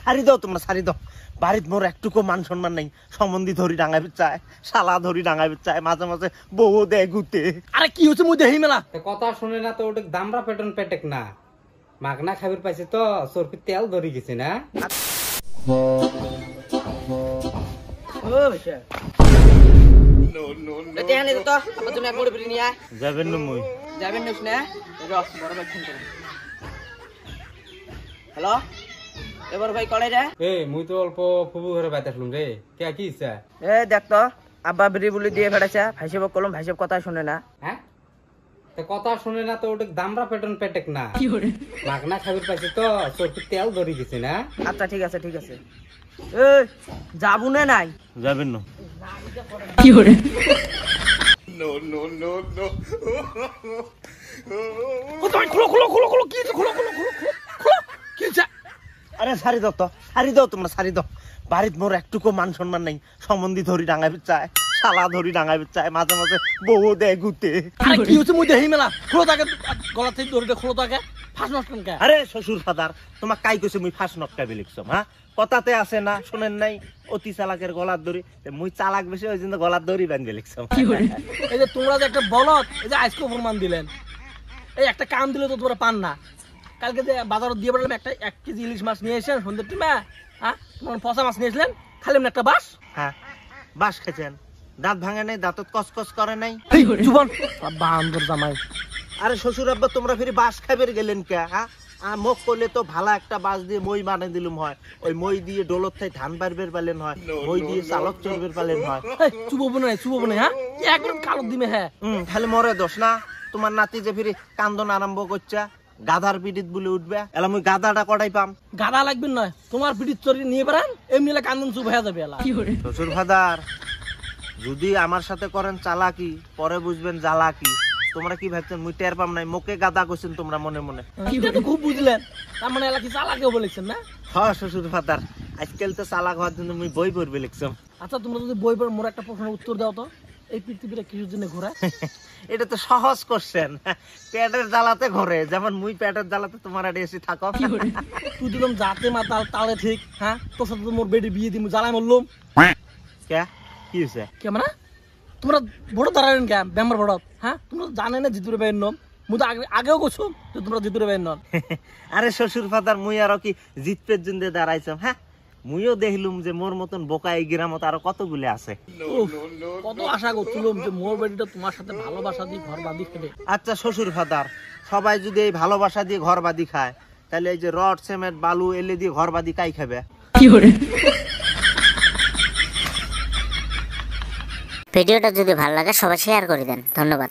সারি দাও তোমরা, সারি দাও। বাড়িতে মোর একটুকু মান সম্মান নাই। সম্বন্ধী ধরি ডাঙাইবে চায়, শালা ধরি ডাঙাইবে চায়, মাঝে মাঝে বউ দেয় গুতে। আরে কি হচ্ছে মুই দেহি মেলা কথা শুনে না তো ওটা দামরা পেটন পেটেক না মাগনা খাবির পাইছে তো সরফি তেল ধরে গেছে না। যাবেন না মুই হ্যালো এবার ভাই কলে রে মুই তো অল্প ফুবু ঘরে বাইতে আসলাম রে কে কি ইচ্ছা এ দেখ তো আব্বা বিড়ি বুলি দিয়ে ফেলেছে ভাইসব কলম ভাইসব কথা শুনে না। হ্যাঁ কথা শুনে না তো ওটা দামরা পেটন পেটেক না মাগনা খাবির পাইছে তো সরফি তেল ধরে গেছে না। আচ্ছা ঠিক আছে ঠিক আছে। এ যাবো না নাই যাবেন না। কি করে আরে সারি দাও তো, সারি দাও তোমরা, সারি দাও। বাড়িতে মোর একটুকু মান সম্মান নাই। সম্বন্ধী ধরি ডাঙাইবে চায়, শালা ধরি ডাঙাইবে চায়, মাঝে মাঝে বউ দেয় গুতে। আরে কি হচ্ছে মুই দেহি মেলা খোলো তাকে গলা থেকে দড়িটা খোলো তাকে ফাঁস নষ্ট কে। আরে শ্বশুর ফাদার তোমার কাই কইছে মুই ফাঁস নকটাবে লিখছম? হ্যাঁ কথাতে আছে না, শুনেন নাই? অতি চালাকের গলার দড়ি। মুই চালাক বেশি ওই জন্য গলার দড়ি বাঁধবে লিখছম। এই যে তোমরা যে একটা বলত এই যে আজকে প্রমাণ দিলেন, এই একটা কাম দিলে তো তোমরা পান না। কালকে যে বাজারে দিয়ে বেড়ালাম একটা 1 কেজি ইলিশ মাছ নিয়ে এসেছেন সন্ধ্যের টিমে, হ্যাঁ তোমার পচা মাছ নিয়েছিলেন খালি একটা বাস। হ্যাঁ বাস খেছেন, দাঁত ভাঙে নাই, দাঁতত কসকস করে নাই। জীবন বান্দর জামাই। আরে শ্বশুর আব্বা তোমরা ফিরে বাস খাইবে গেলেন কে? হ্যাঁ মুখ করলে তো ভালো একটা বাস দিয়ে মই বানিয়ে দিলুম হয়। ওই মই দিয়ে ডোলত থাই ধান বাড়বের পালেন হয়, মই দিয়ে চালক চড়বের পালেন হয়। চুবো না চুবো না, হ্যাঁ একদম কালো দিমে। হ্যাঁ তাহলে মরে দোষ না তোমার নাতি যে ফিরে কান্দন আরম্ভ করছে গাধার পিঠিত বলে উঠবে। এলা মুই গাধাটা কটাই পাম? গাদা লাগবে নয় তোমার পিঠির চড়ি নিয়ে বেড়ান এমনি কান্দন চুপ হয়ে যাবে। শ্বশুর ফাদার যদি আমার সাথে করেন চালাকি পরে বুঝবেন জ্বালাকি। তোমরা কি ভাবছেন মুই টের পাম নাই? মুখে গাদা কইছেন তোমরা মনে মনে। খুব বুঝলেন তার মানে এলাকি চালাকেও বলেছেন না? হ্যাঁ শ্বশুর ফাদার আজকাল তো চালাক হওয়ার জন্য মুই বই পড়বে লিখছম। আচ্ছা তোমরা যদি বই পড়ে মোর একটা প্রশ্নের উত্তর দাও তো, এই পৃথিবীটা কিছুর জন্য ঘোরায়? এটা তো সহজ কোশ্চেন। পেটের জ্বালাতে ঘরে, যেমন মুই পেটের জ্বালাতে তোমার আড়ে এসে থাকো। তুই দিলাম যাতে মাতাল তালে ঠিক, হ্যাঁ তোর সাথে তো মোর বেডি বিয়ে দিমু জ্বালাই মরলুম। কে কি হয়েছে? কেমন তোমরা বড় দাঁড়ালেন কে বেমার বড়? হ্যাঁ তোমরা জানে না জিতুরে ভাইয়ের নাম? মুই তো আগেও করছো যে তোমরা জিতুরে ভাইয়ের নাম। আরে শ্বশুর ফাদার মুই আরো কি জিতপের জন্য দাঁড়াইছম? হ্যাঁ মুইও দেখলুম যে মোর মতন বোকা এই গ্রামত আরো কতগুলো আছে। কত আশা করছিলাম যে মোর বেডিটা তোমার সাথে ভালোবাসা দিয়ে ঘর বাঁধি খেলে। আচ্ছা শ্বশুর ফাদার সবাই যদি এই ভালোবাসা দিয়ে ঘর বাঁধি খায়, তাহলে এই যে রড সিমেন্ট বালু এলে দিয়ে ঘর বাঁধি কাই খাবে? ভিডিওটা যদি ভালো লাগে সবাই শেয়ার করে দেন। ধন্যবাদ।